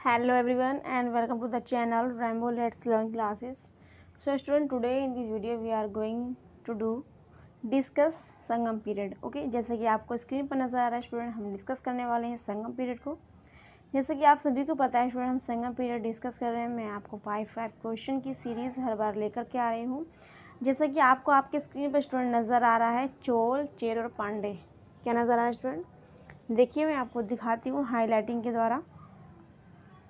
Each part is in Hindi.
Hello everyone and welcome to the channel Rainbow Let's Learn Classes. So student, today in this video we are going to do discuss Sangam period. Okay, जैसे कि आपको स्क्रीन पर नज़र आ रहा है स्टूडेंट, हम डिस्कस करने वाले हैं संगम पीरियड को. जैसे कि आप सभी को पता है स्टूडेंट, हम संगम पीरियड डिस्कस कर रहे हैं. मैं आपको 5 क्वेश्चन की सीरीज़ हर बार लेकर के आ रही हूँ. जैसे कि आपको आपके स्क्रीन पर स्टूडेंट नज़र आ रहा है चोल, चेर और पांडे. क्या नज़र आ रहा है स्टूडेंट? देखिए, मैं आपको दिखाती हूँ हाईलाइटिंग के द्वारा.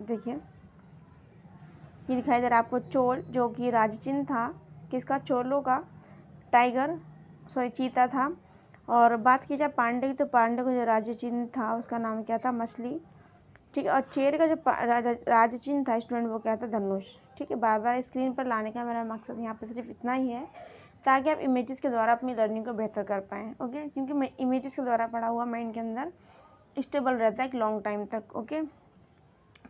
देखिए, ये दिखाई दे रहा है आपको चोल, जो कि राजचिन्ह था किसका? चोलों का. टाइगर चीता था. और बात की जाए पांडे की, तो पांडे का जो राजचिन्ह था उसका नाम क्या था? मछली. ठीक है. और चेर का जो राजचिन्ह था स्टूडेंट, वो क्या था? धनुष. ठीक है. बार बार स्क्रीन पर लाने का मेरा मकसद यहाँ पे सिर्फ इतना ही है ताकि आप इमेजेस के द्वारा अपनी लर्निंग को बेहतर कर पाएँ. ओके, क्योंकि मैं इमेजेस के द्वारा पढ़ा हुआ माइंड के अंदर स्टेबल रहता है एक लॉन्ग टाइम तक. ओके,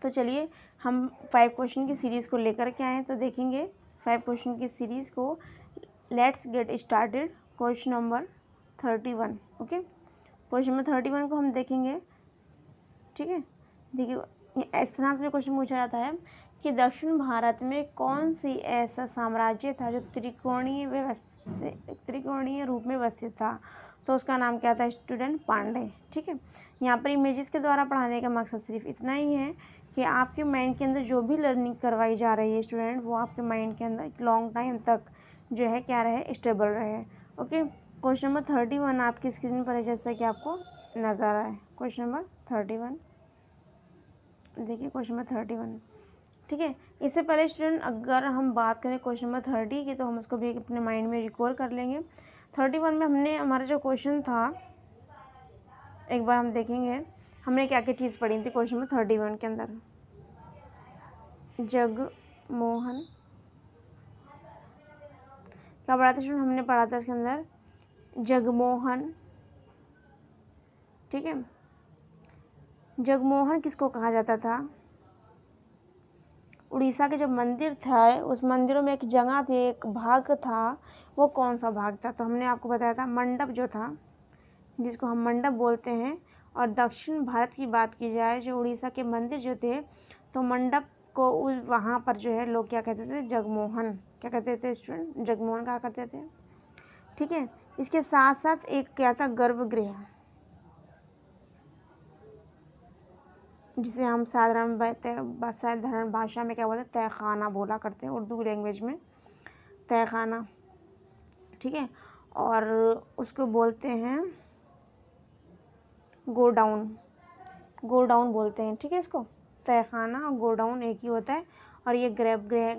तो चलिए हम 5 क्वेश्चन की सीरीज़ को लेकर के आएँ. तो देखेंगे 5 क्वेश्चन की सीरीज़ को. Let's get started. Question number 31. Okay, question number 31 को हम देखेंगे. ठीक है. देखिए, इस तरह से क्वेश्चन पूछा जाता है कि दक्षिण भारत में कौन सी ऐसा साम्राज्य था जो त्रिकोणीय रूप में व्यवस्थित था? तो उसका नाम क्या था स्टूडेंट? पांडे. ठीक है. यहाँ पर इमेजेस के द्वारा पढ़ाने का मकसद सिर्फ इतना ही है कि आपके माइंड के अंदर जो भी लर्निंग करवाई जा रही है स्टूडेंट, वो आपके माइंड के अंदर एक लॉन्ग टाइम तक जो है क्या रहे? स्टेबल रहे. ओके, क्वेश्चन नंबर 31 आपकी स्क्रीन पर है, जैसा कि आपको नज़र आ रहा है. Question number 31. देखिए, क्वेश्चन नंबर 31. ठीक है. इससे पहले स्टूडेंट, अगर हम बात करें क्वेश्चन नंबर 30 की, तो हम उसको भी अपने माइंड में रिकॉल कर लेंगे. 31 में हमने हमारा जो क्वेश्चन था, एक बार हम देखेंगे हमने क्या क्या चीज़ पढ़ी थी क्वेश्चन नंबर 31 के अंदर. जगमोहन. क्या पढ़ा था स्टूडेंट? हमने पढ़ा था इसके अंदर जगमोहन. ठीक है. जगमोहन किसको कहा जाता था? उड़ीसा के जो मंदिर था, उस मंदिरों में एक जगह थी, एक भाग था, वो कौन सा भाग था? तो हमने आपको बताया था मंडप जो था, जिसको हम मंडप बोलते हैं. और दक्षिण भारत की बात की जाए, जो उड़ीसा के मंदिर जो थे, तो मंडप को उस वहाँ पर जो है लोग क्या कहते थे? जगमोहन. क्या कहते थे स्टूडेंट? जगमोहन कहा करते थे. ठीक है. इसके साथ साथ एक क्या था? गर्भगृह, जिसे हम साधारण भाषा में क्या बोलते हैं? तहखाना बोला करते हैं, उर्दू लैंग्वेज में तहखाना. ठीक है. और उसको बोलते हैं गोडाउन. गोडाउन बोलते हैं. ठीक है. इसको तहखाना और गोडाउन एक ही होता है. और ये गर्भगृह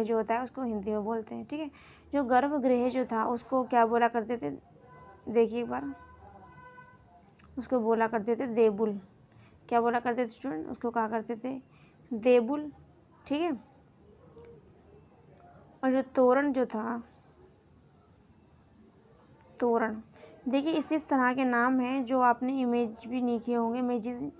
जो होता है उसको हिंदी में बोलते हैं. ठीक है. जो गर्भगृह जो था उसको क्या बोला करते थे? देखिए एक बार, उसको बोला करते थे देबुल. क्या बोला करते थे स्टूडेंट? उसको कहा करते थे देबुल. ठीक है. और जो तोरण जो था, तोरण, देखिए इस तरह के नाम हैं जो आपने इमेज भी नहीं किए होंगे. इमेजेस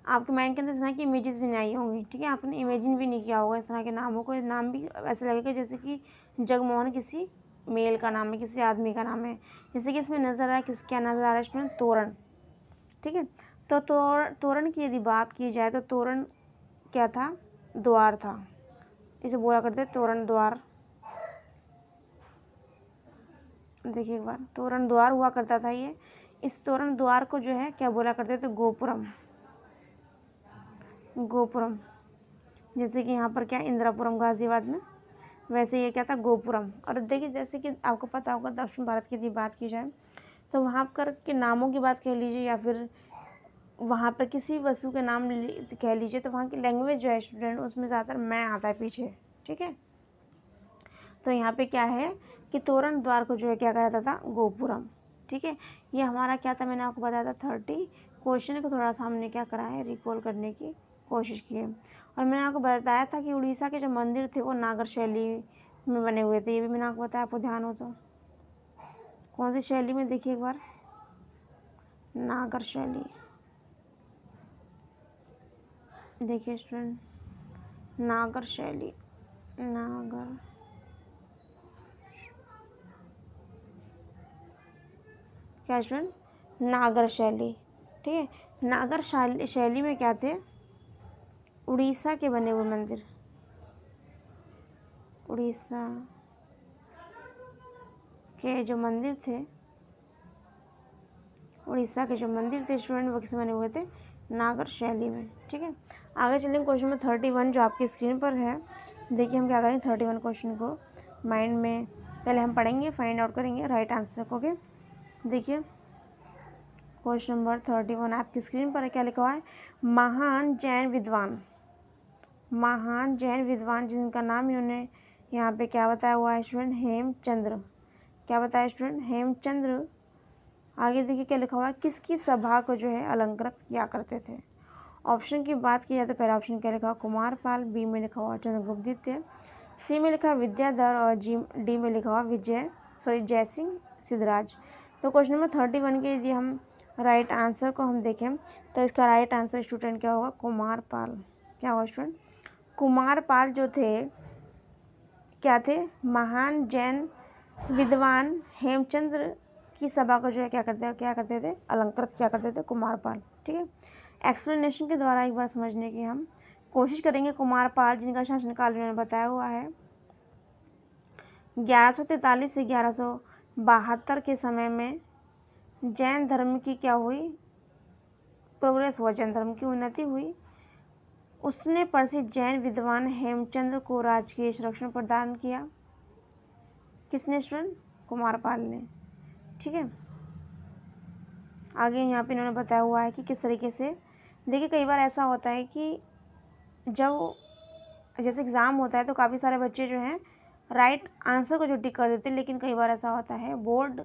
आपके माइंड के अंदर इस तरह की इमेजेस भी नहीं आई होंगी. ठीक है. आपने इमेजिन भी नहीं किया होगा इस तरह के नामों को. नाम भी ऐसे लगेगा जैसे कि जगमोहन किसी मेल का नाम है, किसी आदमी का नाम है. जैसे कि इसमें नज़र आ रहा है, क्या नज़र आ रहा है स्टूडेंट? तोरण. ठीक है. तो तोरण की यदि बात की जाए, तो तोरण क्या था? द्वार था. इसे बोला करते तोरण द्वार. देखिए एक बार, तोरण द्वार हुआ करता था ये. इस तोरण द्वार को जो है क्या बोला करते थे? गोपुरम. गोपुरम. जैसे कि यहाँ पर क्या इंदिरापुरम गाजियाबाद में, वैसे ये क्या था? गोपुरम. और देखिए, जैसे कि आपको पता होगा दक्षिण भारत की यदि बात की जाए, तो वहाँ पर के नामों की बात कह लीजिए या फिर वहाँ पर किसी वस्तु के नाम कह लीजिए, तो वहाँ की लैंग्वेज जो है स्टूडेंट, उसमें ज़्यादातर मैं आता है पीछे. ठीक है. तो यहाँ पे क्या है कि तोरण द्वार को जो है क्या कहा जाता था? गोपुरम. ठीक है. ये हमारा क्या था? मैंने आपको बताया था 30. क्वेश्चन को थोड़ा सा हमने क्या करा है? रिकॉल करने की कोशिश की है. और मैंने आपको बताया था कि उड़ीसा के जो मंदिर थे वो नागर शैली में बने हुए थे. ये भी मैंने आपको बताया, आपको ध्यान हो तो. कौन सी शैली में? देखिए एक बार, नागर शैली. देखिए स्टूडेंट, नागर शैली. नागर, क्या स्टूडेंट? नागर शैली. ठीक है. नागर शैली में क्या थे? उड़ीसा के बने हुए मंदिर, उड़ीसा के जो मंदिर थे, उड़ीसा के जो मंदिर थे स्टूडेंट, वो किस बने हुए थे? नागर शैली में। ठीक है, आगे चलेंगे क्वेश्चन नंबर 31 जो आपकी स्क्रीन पर है। देखिए हम क्या करेंगे, 31 क्वेश्चन को माइंड में पहले हम पढ़ेंगे, फाइंड आउट करेंगे राइट आंसर को। ओके, देखिए क्वेश्चन नंबर 31 आपकी स्क्रीन पर है। क्या लिखा हुआ है? महान जैन विद्वान, महान जैन विद्वान जिनका नाम इन्होंने यहाँ पे क्या बताया हुआ है स्टूडेंट? हेमचंद्र। क्या बताया स्टूडेंट? हेमचंद्र। आगे देखिए क्या लिखा हुआ है? किसकी सभा को जो है अलंकृत किया करते थे? ऑप्शन की बात की जाए तो पहला ऑप्शन क्या लिखा हुआ? कुमारपाल। बी में लिखा हुआ चंद्रगुप्त द्वितीय। सी में लिखा विद्याधर और डी में लिखा हुआ जयसिंह सिद्धराज। तो क्वेश्चन नंबर 31 के यदि हम राइट आंसर को हम देखें तो इसका राइट आंसर स्टूडेंट क्या होगा? कुमारपाल। क्या होगा स्टूडेंट? कुमारपाल जो थे क्या थे? महान जैन विद्वान हेमचंद्र की सभा को जो है क्या करते थे? अलंकृत क्या करते थे? कुमारपाल। ठीक है, एक्सप्लेनेशन के द्वारा एक बार समझने की हम कोशिश करेंगे। कुमारपाल जिनका शासनकाल मैंने बताया हुआ है 1143 से 1172 के समय में जैन धर्म की क्या हुई? प्रोग्रेस हुआ, जैन धर्म की उन्नति हुई। उसने प्रसिद्ध जैन विद्वान हेमचंद्र को राजकीय संरक्षण प्रदान किया। किसने स्टूडेंट? कुमारपाल ने। ठीक है, आगे यहाँ पे इन्होंने बताया हुआ है कि किस तरीके से। देखिए कई बार ऐसा होता है कि जब जैसे एग्ज़ाम होता है तो काफ़ी सारे बच्चे जो हैं राइट आंसर को जो टिक कर देते हैं, लेकिन कई बार ऐसा होता है बोर्ड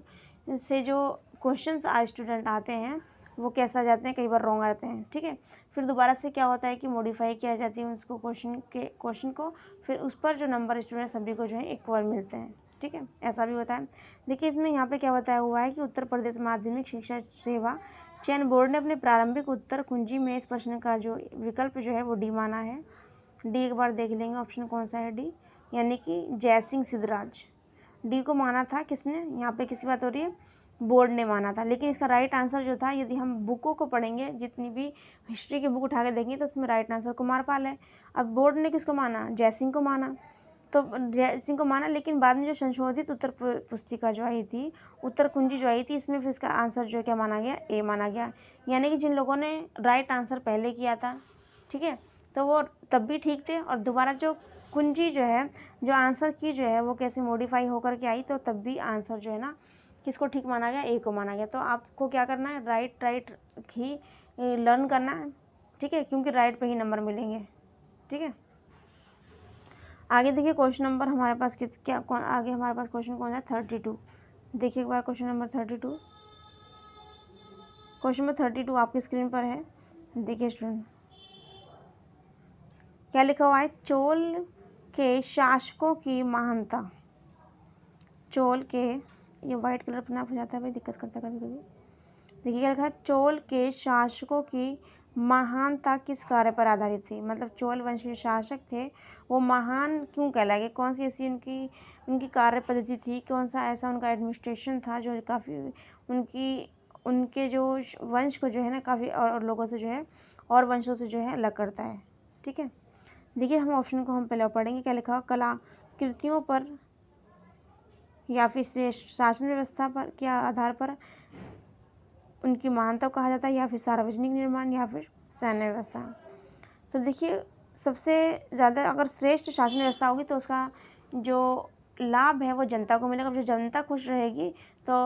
से जो क्वेश्चंस आज स्टूडेंट आते हैं वो कैसे आ जाते हैं? कई बार रॉन्ग आते हैं। ठीक है, फिर दोबारा से क्या होता है कि मॉडिफाई किया जाती है उसको, क्वेश्चन को, फिर उस पर जो नंबर स्टूडेंट सभी को जो है इक्वल मिलते हैं। ठीक है, ऐसा भी होता है। देखिए इसमें यहाँ पे क्या बताया हुआ है कि उत्तर प्रदेश माध्यमिक शिक्षा सेवा चयन बोर्ड ने अपने प्रारंभिक उत्तर कुंजी में इस प्रश्न का जो विकल्प जो है वो डी माना है। डी एक बार देख लेंगे, ऑप्शन कौन सा है? डी, यानी कि जयसिंह सिद्धराज। डी को माना था किसने? यहाँ पे किसकी बात हो रही है? बोर्ड ने माना था। लेकिन इसका राइट आंसर जो था, यदि हम बुकों को पढ़ेंगे, जितनी भी हिस्ट्री की बुक उठा के देखेंगे तो उसमें राइट आंसर कुमारपाल है। अब बोर्ड ने किसको माना? जयसिंह को माना। तो जयसिंह को माना, लेकिन बाद में जो संशोधित उत्तर पुस्तिका जो आई थी, उत्तर कुंजी जो आई थी, इसमें फिर इसका आंसर जो है क्या माना गया? ए माना गया। यानी कि जिन लोगों ने राइट आंसर पहले किया था, ठीक है, तो वो तब भी ठीक थे, और दोबारा जो कुंजी जो है, जो आंसर की जो है वो कैसे मॉडिफाई होकर के आई, तो तब भी आंसर जो है ना किसको ठीक माना गया? ए को माना गया। तो आपको क्या करना है? राइट ही लर्न करना है। ठीक है, क्योंकि राइट पे ही नंबर मिलेंगे। ठीक है, आगे देखिए क्वेश्चन नंबर हमारे पास आगे हमारे पास क्वेश्चन कौन सा है? 32। देखिए एक बार क्वेश्चन नंबर 32। क्वेश्चन नंबर 32 आपकी स्क्रीन पर है। देखिए स्टूडेंट क्या लिखा हुआ है? चोल के शासकों की महानता। चोल के, ये वाइट कलर अपना हो जाता है भाई, दिक्कत करता है कभी कभी। देखिए क्या लिखा है? चोल के शासकों की महानता किस कार्य पर आधारित थी? मतलब चोल वंश के शासक थे वो महान क्यों कहलाए गए? कौन सी ऐसी उनकी कार्य पद्धति थी? कौन सा ऐसा उनका एडमिनिस्ट्रेशन था जो काफ़ी उनके जो वंश को जो है ना काफ़ी और लोगों से जो है और वंशों से जो है अलग करता है। ठीक है, देखिए हम ऑप्शन को हम पहले पढ़ेंगे। क्या लिखा? कलाकृतियों पर या फिर श्रेष्ठ शासन व्यवस्था पर के आधार पर उनकी महानता को कहा जाता है, या फिर सार्वजनिक निर्माण, या फिर सैन्य व्यवस्था। तो देखिए सबसे ज़्यादा अगर श्रेष्ठ शासन व्यवस्था होगी तो उसका जो लाभ है वो जनता को मिलेगा। जो जनता खुश रहेगी तो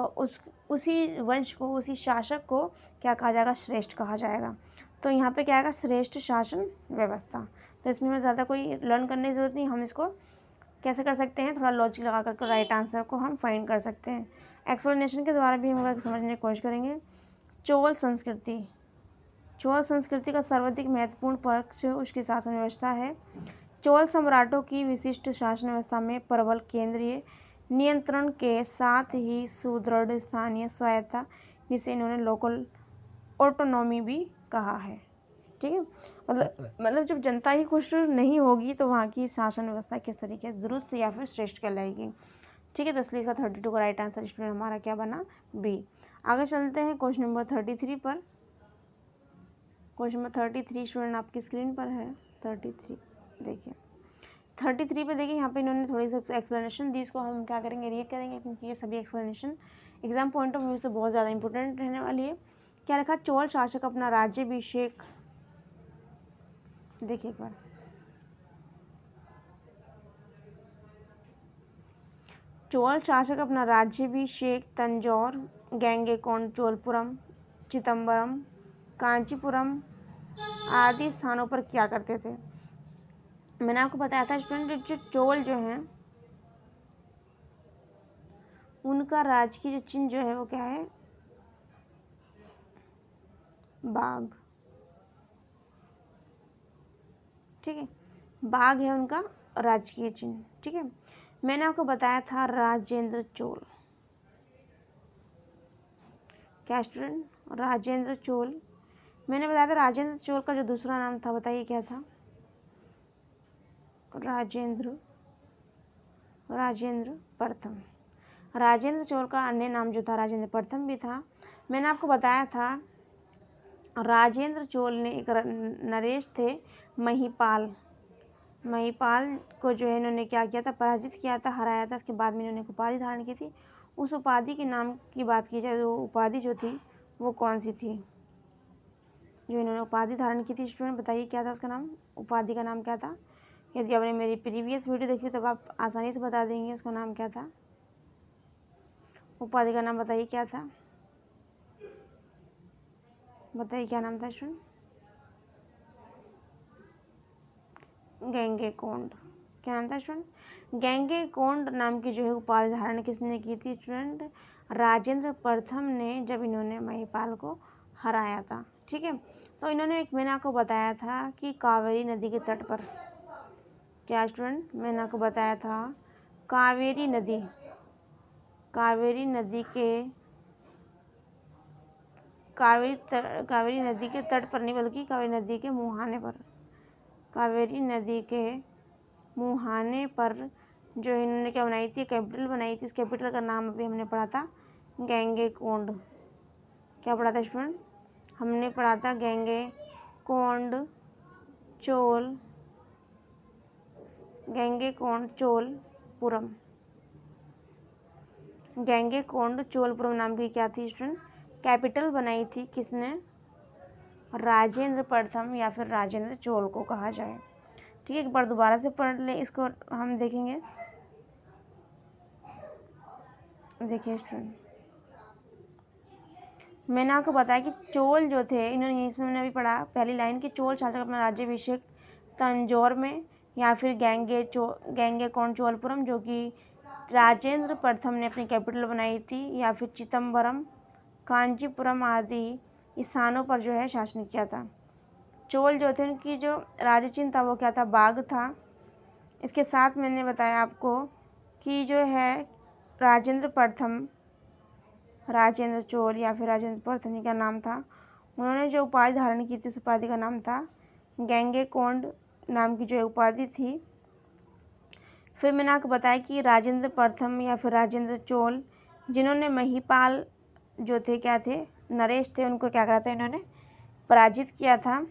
उसी वंश को, उसी शासक को क्या कहा जाएगा? श्रेष्ठ कहा जाएगा। तो यहाँ पे क्या आएगा? श्रेष्ठ शासन व्यवस्था। तो इसमें हमें ज़्यादा कोई लर्न करने की ज़रूरत नहीं, हम इसको कैसे कर सकते हैं? थोड़ा लॉजिक लगा करके राइट आंसर को हम फाइंड कर सकते हैं। एक्सप्लेनेशन के द्वारा भी हम समझने की कोशिश करेंगे। चोल संस्कृति, चोल संस्कृति का सर्वाधिक महत्वपूर्ण पक्ष उसकी शासन व्यवस्था है। चोल सम्राटों की विशिष्ट शासन व्यवस्था में प्रबल केंद्रीय नियंत्रण के साथ ही सुदृढ़ स्थानीय स्वायत्ता, जिसे इन्होंने लोकल ऑटोनॉमी भी कहा है। ठीक है, मतलब जब जनता ही खुश नहीं होगी तो वहाँ की शासन व्यवस्था किस तरीके से दुरुस्त या फिर श्रेष्ठ कहलाएगी। ठीक है, तो इसलिए इसका 32 का राइट आंसर स्टूडेंट हमारा क्या बना? बी। आगे चलते हैं क्वेश्चन नंबर 33 पर। क्वेश्चन नंबर 33 स्टूडेंट आपकी स्क्रीन पर है। 33 देखिए, 33 पे देखिए, यहाँ पे इन्होंने थोड़ी सी एक्सप्लेनेशन दी, इसको हम क्या करेंगे, रीड करेंगे, क्योंकि ये सभी explanation exam point of view से बहुत ज़्यादा इंपॉर्टेंट रहने वाली है। क्या लिखा, चोल शासक अपना राज्याभिषेक, देखिए एक बार, चोल शासक अपना राज्याभिषेक तंजौर, गंगैकोंड, चोलपुरम, चिदम्बरम, कांचीपुरम आदि स्थानों पर क्या करते थे। मैंने आपको बताया था स्टूडेंट, जो चोल जो हैं उनका राजकीय जो चिन्ह जो है वो क्या है, बाघ, ठीक है, बाघ है उनका राजकीय चिन्ह, ठीक है। मैंने आपको बताया था राजेंद्र चोल, क्या स्टूडेंट, राजेंद्र चोल, मैंने बताया था राजेंद्र चोल का जो दूसरा नाम था, बताइए क्या था, राजेंद्र प्रथम। राजेंद्र चोल का अन्य नाम जो था राजेंद्र प्रथम भी था। मैंने आपको बताया था राजेंद्र चोल ने एक नरेश थे महिपाल को जो है इन्होंने क्या किया था, पराजित किया था, हराया था। इसके बाद में इन्होंने एक उपाधि धारण की थी। उस उपाधि के नाम की बात की जाए तो उपाधि जो थी वो कौन सी थी, जो इन्होंने उपाधि धारण की थी स्टूडेंट, बताइए क्या था उसका नाम, उपाधि का नाम क्या था। यदि आपने मेरी प्रीवियस वीडियो देखी तब आप आसानी से बता देंगे उसका नाम क्या था, उपाधि का नाम बताइए क्या था, बताइए क्या नाम था स्टूडेंट, गंगैकोंड। क्या नाम था स्टूडेंट, गंगैकोंड नाम की जो है उपाधि धारण किसने की थी स्टूडेंट, राजेंद्र प्रथम ने, जब इन्होंने महिपाल को हराया था, ठीक है। तो इन्होंने एक, मैंने आपको बताया था कि कावेरी नदी के तट पर, क्या स्टूडेंट, मैंने आपको बताया था कावेरी नदी के तट पर नहीं, बल्कि कावेरी नदी के मुहाने पर, कावेरी नदी के मुहाने पर जो इन्होंने क्या बनाई थी, कैपिटल बनाई थी। इस कैपिटल का नाम अभी हमने पढ़ा था गंगैकोंड। क्या पढ़ा था स्टूडेंट, हमने पढ़ा था गंगैकोंड चोलपुरम। गंगैकोंड चोलपुरम नाम की क्या थी स्टूडेंट, कैपिटल बनाई थी किसने, राजेंद्र प्रथम या फिर राजेंद्र चोल को कहा जाए, ठीक है। एक बार दोबारा से पढ़ लें इसको, हम देखेंगे। देखिए स्टूडेंट, मैंने आपको बताया कि चोल जो थे, इन्होंने, इसमें मैंने अभी पढ़ा पहली लाइन की, चोल शासक अपना राज्याभिषेक तंजौर में या फिर गंगैकोंड चोलपुरम, जो कि राजेंद्र प्रथम ने अपनी कैपिटल बनाई थी, या फिर चिदम्बरम, कांचीपुरम आदि स्थानों पर जो है शासन किया था। चोल जो थे उनकी जो राज्य चिन्ह था वो क्या था, बाघ था। इसके साथ मैंने बताया आपको कि जो है राजेंद्र चोल या फिर राजेंद्र प्रथम का नाम था, उन्होंने जो उपाधि धारण की थी उस उपाधि का नाम था गंगैकोंड नाम की जो उपाधि थी। फिर मैंने आपको बताया कि राजेंद्र प्रथम या फिर राजेंद्र चोल, जिन्होंने महिपाल जो थे, क्या थे, नरेश थे, उनको क्या करा था, इन्होंने पराजित किया था।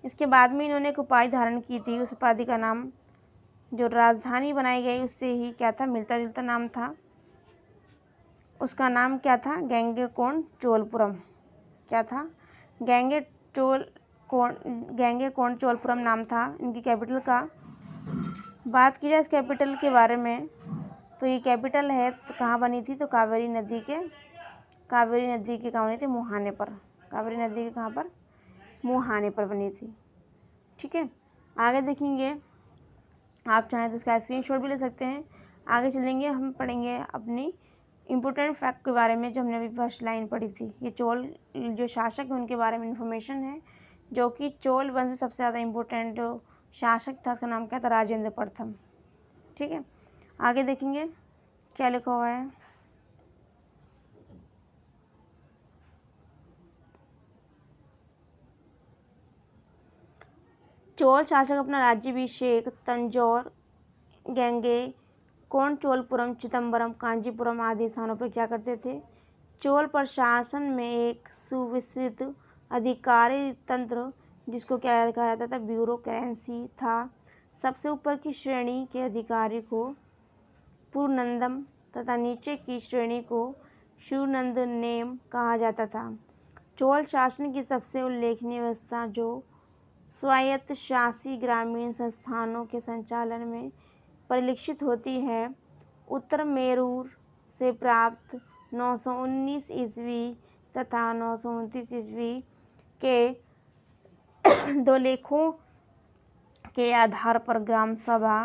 इसके बाद में इन्होंने एक उपाधि धारण की थी, उस उपाधि का नाम, जो राजधानी बनाई गई उससे ही क्या था, मिलता जुलता नाम था, उसका नाम क्या था, गंगैकोंड चोलपुरम। क्या था, गंगैकोंड चोलपुरम नाम था इनकी कैपिटल का। बात की जाए इस कैपिटल के बारे में, तो ये कैपिटल है तो कहाँ बनी थी, तो कावेरी नदी के कहाँ बनी थी, मुहाने पर, कावेरी नदी के कहाँ पर, मुहाने पर बनी थी, ठीक है। आगे देखेंगे, आप चाहें तो इसका स्क्रीनशॉट भी ले सकते हैं। आगे चलेंगे, हम पढ़ेंगे अपनी इम्पोर्टेंट फैक्ट के बारे में, जो हमने अभी फर्स्ट लाइन पढ़ी थी। ये चोल जो शासक हैं उनके बारे में इन्फॉर्मेशन है, जो कि चोल वंश में सबसे ज़्यादा इम्पोर्टेंट जो शासक था उसका नाम क्या था, राजेंद्र प्रथम, ठीक है। आगे देखेंगे क्या लिखा हुआ है, चोल शासक अपना राज्याभिषेक तंजौर, गंगैकोंड चोलपुरम, चिदम्बरम, कांचीपुरम आदि स्थानों पर क्या करते थे, चोल प्रशासन में एक सुविस्तृत अधिकारी तंत्र जिसको क्या कहा जाता था, ब्यूरोक्रेसी था। सबसे ऊपर की श्रेणी के अधिकारी को पुरनंदम तथा नीचे की श्रेणी को शिवनंदनेम कहा जाता था। चोल शासन की सबसे उल्लेखनीय व्यवस्था जो स्वायत्तशासी ग्रामीण संस्थानों के संचालन में परिलक्षित होती है, उत्तर मेरूर से प्राप्त 919 ईस्वी तथा 929 ईस्वी के दो लेखों के आधार पर ग्राम सभा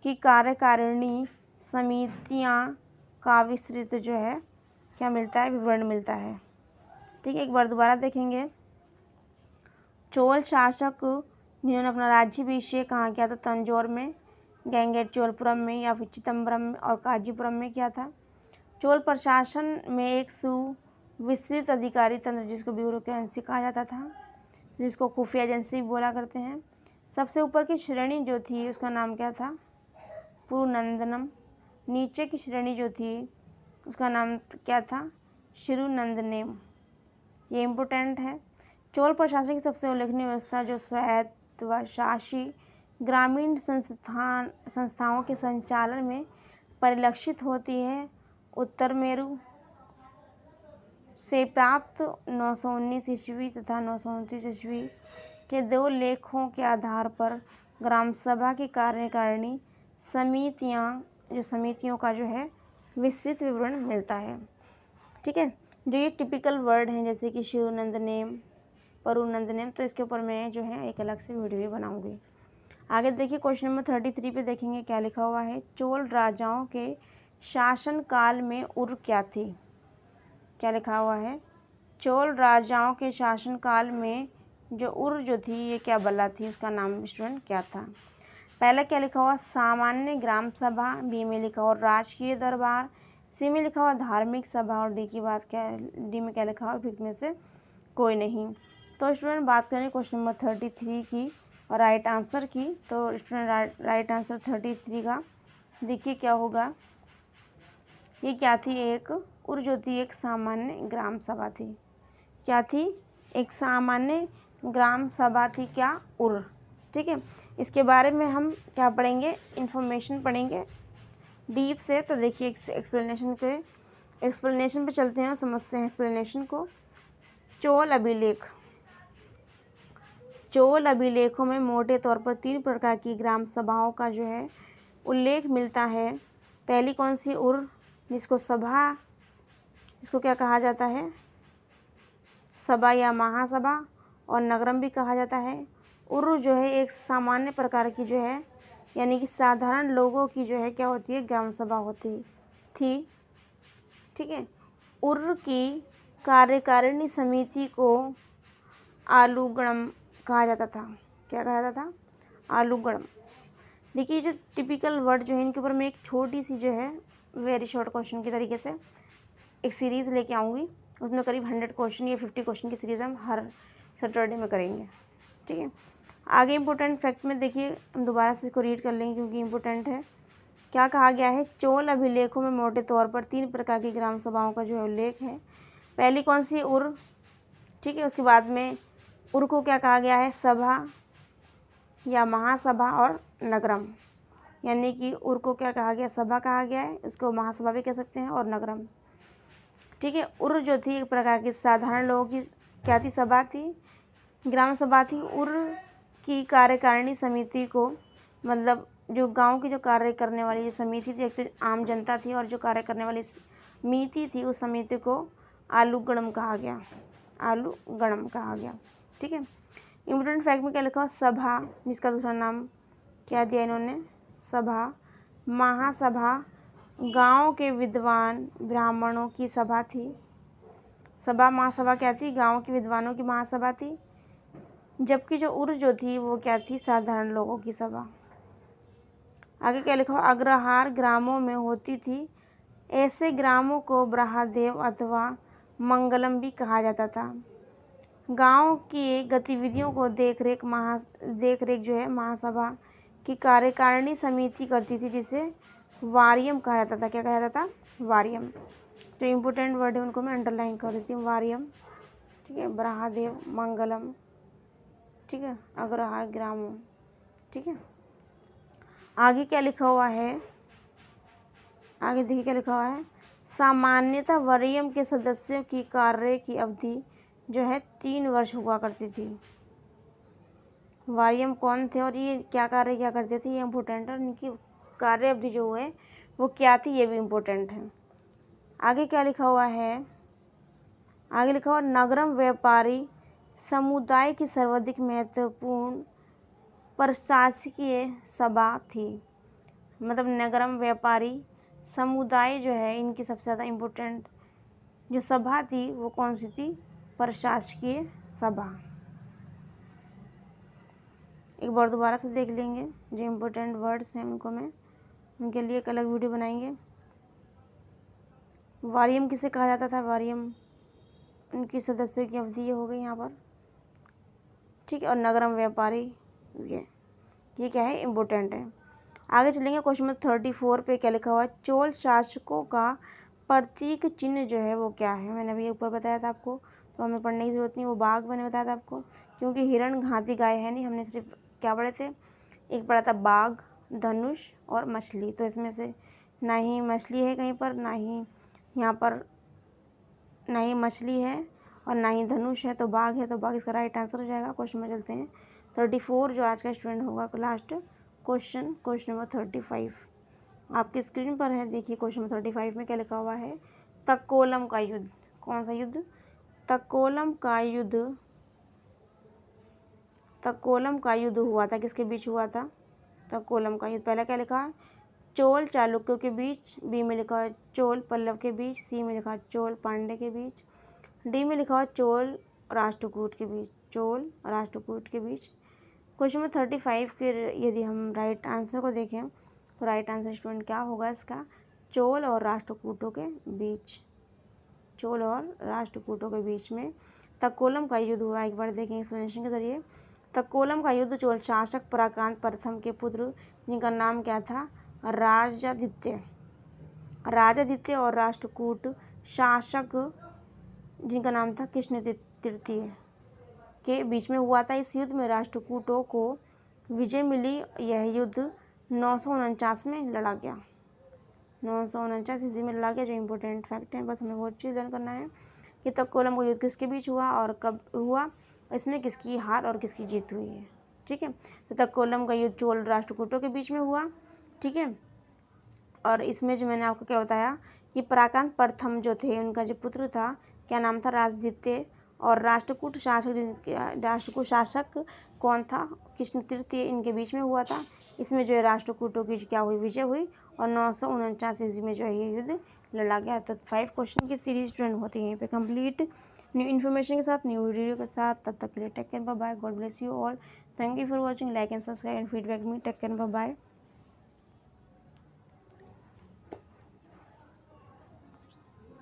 की कार्यकारिणी समितियां का विस्तृत जो है क्या मिलता है, विवरण मिलता है। ठीक है, एक बार दोबारा देखेंगे। चोल शासक जिन्होंने अपना राज्याभिषेक कहाँ किया था, तंजौर में, गंगेटचोलपुरम में या फिर चिदम्बरम में और कांचीपुरम में किया था। चोल प्रशासन में एक सुविस्तृत अधिकारी तंत्र जिसको ब्यूरोक्रेसी कहा जाता था, जिसको खुफिया एजेंसी बोला करते हैं। सबसे ऊपर की श्रेणी जो थी उसका नाम क्या था, पुरनंदनम। नीचे की श्रेणी जो थी उसका नाम क्या था, शिरुनंदनेम। ये इम्पोर्टेंट है। चोल प्रशासन की सबसे उल्लेखनीय व्यवस्था जो स्वायत्तशासी ग्रामीण संस्थाओं के संचालन में परिलक्षित होती है, उत्तर मेरू से प्राप्त 919 ईस्वी तथा 929 ईस्वी के दो लेखों के आधार पर ग्राम सभा की कार्यकारिणी समितियों का जो है विस्तृत विवरण मिलता है। ठीक है, जो ये टिपिकल वर्ड हैं जैसे कि शिवनंदनेम, पुरनंदनेम, तो इसके ऊपर मैं जो है एक अलग से वीडियो बनाऊंगी। आगे देखिए, क्वेश्चन नंबर 33 पे देखेंगे क्या लिखा हुआ है। चोल राजाओं के शासन काल में उर क्या थी? क्या लिखा हुआ है, चोल राजाओं के शासन काल में जो उर जो थी ये क्या बला थी, उसका नाम स्टूडेंट क्या था? पहले क्या लिखा हुआ, सामान्य ग्राम सभा। बी में लिखा हुआ राजकीय दरबार। सी में लिखा हुआ धार्मिक सभा। और डी में क्या लिखा हुआ, फिर में से कोई नहीं। तो स्टूडेंट बात करें क्वेश्चन नंबर 33 की और राइट आंसर की, तो स्टूडेंट राइट आंसर 33 का देखिए क्या होगा। ये क्या थी, एक उर जो थी एक सामान्य ग्राम सभा थी। क्या थी, एक सामान्य ग्राम सभा थी क्या, उर। ठीक है, इसके बारे में हम क्या पढ़ेंगे, इन्फॉर्मेशन पढ़ेंगे डीप से। तो देखिए एक्सप्लेनेशन पे चलते हैं, समझते हैं एक्सप्लेनेशन को। चोल अभिलेखों में मोटे तौर पर 3 प्रकार की ग्राम सभाओं का जो है उल्लेख मिलता है। पहली कौन सी, उर, इसको क्या कहा जाता है, सभा या महासभा, और नगरम भी कहा जाता है। उर जो है एक सामान्य प्रकार की जो है यानी कि साधारण लोगों की जो है क्या होती है, ग्राम सभा होती थी। ठीक है, उर की कार्यकारिणी समिति को आलूगणम कहा जाता था। क्या कहा जाता था, आलूगणम। देखिए जो टिपिकल वर्ड जो है इनके ऊपर मैं एक छोटी सी जो है वेरी शॉर्ट क्वेश्चन के तरीके से एक सीरीज़ लेके आऊँगी। उसमें करीब 100 क्वेश्चन या 50 क्वेश्चन की सीरीज़ हम हर सैटरडे में करेंगे। ठीक है, आगे इम्पोर्टेंट फैक्ट में देखिए, हम दोबारा से इसको रीड कर लेंगे क्योंकि इम्पोर्टेंट है। क्या कहा गया है, चोल अभिलेखों में मोटे तौर पर 3 प्रकार की ग्राम सभाओं का जो है उल्लेख है। पहली कौन सी, उर। ठीक है, उसके बाद में उर को क्या कहा गया है, सभा या महासभा और नगरम। यानी कि उर को क्या कहा गया, सभा कहा गया है, उसको महासभा भी कह सकते हैं, और नगरम। ठीक है, उर जो थी एक प्रकार की साधारण लोगों की क्या थी, सभा थी, ग्राम सभा थी। उर की कार्यकारिणी समिति को, मतलब जो गांव की जो कार्य करने वाली जो समिति थी, एक तो आम जनता थी, और जो कार्य करने वाली समिति थी उस समिति को आलूगणम कहा गया, आलूगणम कहा गया। ठीक है, इम्पोर्टेंट फैक्ट में क्या लिखा हुआ, सभा जिसका दूसरा नाम क्या दिया इन्होंने, सभा। महासभा गांव के विद्वान ब्राह्मणों की सभा थी। सभा महासभा क्या थी, गांव के विद्वानों की महासभा थी। जबकि जो उर जो थी वो क्या थी, साधारण लोगों की सभा। आगे क्या लिखा हुआ, अग्रहार ग्रामों में होती थी। ऐसे ग्रामों को ब्रहादेव अथवा मंगलम भी कहा जाता था। गांव की गतिविधियों को देखरेख जो है महासभा की कार्यकारिणी समिति करती थी, जिसे वारियम कहा जाता था। क्या कहा जाता था, वारियम। जो इम्पोर्टेंट वर्ड है उनको मैं अंडरलाइन कर देती हूँ, वारियम। ठीक है, ब्रहादेव मंगलम, ठीक है, अग्रहार ग्रामम, ठीक है। आगे क्या लिखा हुआ है, आगे देखिए क्या लिखा हुआ है। सामान्यतः वरीयम के सदस्यों की कार्य की अवधि जो है 3 वर्ष हुआ करती थी। वरीयम कौन थे और ये क्या कार्य क्या करते थे, ये इम्पोर्टेंट है। और इनकी कार्य अवधि जो है वो क्या थी, ये भी इम्पोर्टेंट है। आगे क्या लिखा हुआ है, आगे लिखा हुआ नगरम व्यापारी समुदाय की सर्वाधिक महत्वपूर्ण प्रशासकीय सभा थी। मतलब नगरम व्यापारी समुदाय जो है इनकी सबसे ज़्यादा इम्पोर्टेंट जो सभा थी वो कौन सी थी, प्रशासकीय सभा। एक बार दोबारा से देख लेंगे, जो इम्पोर्टेंट वर्ड्स हैं उनको मैं उनके लिए एक अलग वीडियो बनाएंगे। वारियम किसे कहा जाता था, वारियम उनकी सदस्यों की अवधि ये हो गई यहाँ पर, ठीक है। और नगरम व्यापारी ये क्या है, इम्पोर्टेंट है। आगे चलेंगे क्वेश्चन नंबर 34 पे क्या लिखा हुआ है। चोल शासकों का प्रतीक चिन्ह जो है वो क्या है। मैंने अभी ऊपर बताया था आपको, तो हमें पढ़ने की ज़रूरत नहीं। वो बाघ मैंने बताया था आपको, क्योंकि हिरण घाती गाय है नहीं। हमने सिर्फ क्या पढ़े थे, एक पढ़ा था बाघ, धनुष और मछली। तो इसमें से ना ही मछली है कहीं पर, ना ही यहाँ पर ना ही मछली है और ना ही धनुष है, तो बाघ है। तो बाघ इसका राइट आंसर हो जाएगा। क्वेश्चन में चलते हैं 34 जो आज का स्टूडेंट होगा लास्ट क्वेश्चन नंबर 35 आपकी स्क्रीन पर है। देखिए क्वेश्चन नंबर 35 में क्या लिखा हुआ है। तक्कोलम का युद्ध, कौन सा युद्ध, तक्कोलम का युद्ध, तक्कोलम का युद्ध हुआ था, किसके बीच हुआ था, तक्कोलम का युद्ध। पहले क्या लिखा है, चोल चालुक्यों के बीच, बी में लिखा है चोल पल्लव के बीच, सी में लिखा है चोल पांड्य के बीच, डी में लिखा है चोल राष्ट्रकूट के बीच, चोल राष्ट्रकूट के बीच। क्वेश्चन नंबर 35 के यदि हम राइट आंसर को देखें तो राइट आंसर स्टूडेंट क्या होगा इसका, चोल और राष्ट्रकूटों के बीच, चोल और राष्ट्रकूटों के बीच में तक्कोलम का युद्ध हुआ। एक बार देखें एक्सप्लेनेशन के जरिए। तक्कोलम का युद्ध चोल शासक पराकांत प्रथम के पुत्र जिनका नाम क्या था, राजादित्य, राजादित्य और राष्ट्रकूट शासक जिनका नाम था कृष्ण तृतीय के बीच में हुआ था। इस युद्ध में राष्ट्रकूटों को विजय मिली। यह युद्ध 949 में लड़ा गया, 949 ईस्वी में लड़ा गया, जो इम्पोर्टेंट फैक्ट है। बस हमें वो चीज़ लर्न करना है कि तक्कोलम का युद्ध किसके बीच हुआ और कब हुआ, इसमें किसकी हार और किसकी जीत हुई है, ठीक है। तो तक्कोलम का युद्ध चोल राष्ट्रकूटों के बीच में हुआ, ठीक है। और इसमें जो मैंने आपको क्या बताया कि पराकांत प्रथम जो थे उनका जो पुत्र था क्या नाम था, राजदित्य, और राष्ट्रकूट शासक कौन था, कृष्ण तृतीय, इनके बीच में हुआ था। इसमें जो है राष्ट्रकूटों की क्या हुई, विजय हुई और 949 ईस्वी में जो है ये युद्ध लड़ा गया। तो 5 क्वेश्चन की सीरीज स्टूडेंट होती है यहाँ पे कंप्लीट, न्यू इन्फॉर्मेशन के साथ, न्यू वीडियो के साथ। तब तक के लिए take care, bye bye, God bless you all, thank you for watching, like and subscribe and feedback me, take care, bye bye.